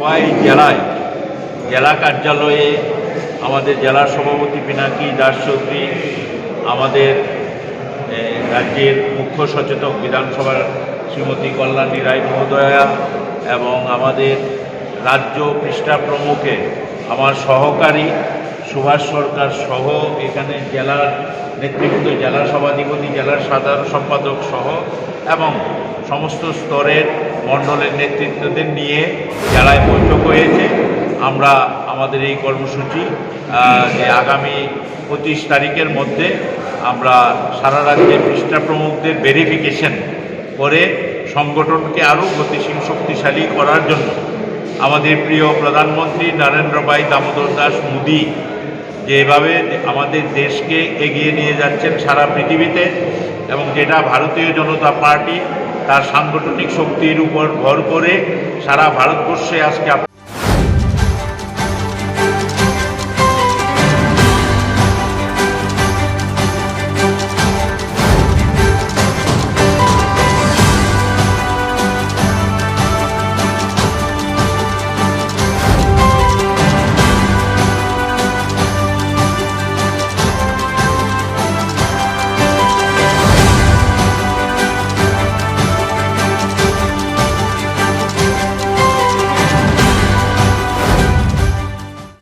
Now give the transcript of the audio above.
সবাই জেলা কার্যালয়ে আমাদের জেলা সভাপতি পিনাকি দাস চৌধুরী, আমাদের রাজ্যের মুখ্য সচেতক বিধানসভার শ্রীমতী কল্যাণী রায় মহোদয়া এবং আমাদের রাজ্য পৃষ্ঠা প্রমুখে আমার সহকারী সুভাষ সরকার সহ এখানে জেলার নেতৃবৃন্দ, জেলা সভাধিপতি, জেলার সাধারণ সম্পাদক সহ এবং সমস্ত স্তরের মণ্ডলের নেতৃত্বদের নিয়ে জেলায় বৈঠক হয়েছে। আমরা আমাদের এই কর্মসূচি যে আগামী 25 তারিখের মধ্যে আমরা সারা রাজ্যের পৃষ্ঠা প্রমুখদের ভেরিফিকেশন করে সংগঠনকে আরও গতিশীল শক্তিশালী করার জন্য আমাদের প্রিয় প্রধানমন্ত্রী নরেন্দ্র ভাই দামোদর দাস মোদী যেভাবে আমাদের দেশকে এগিয়ে নিয়ে যাচ্ছেন সারা পৃথিবীতে, এবং যেটা ভারতীয় জনতা পার্টি তার সাংগঠনিক শক্তির উপর ভর করে সারা ভারতবর্ষে আজকে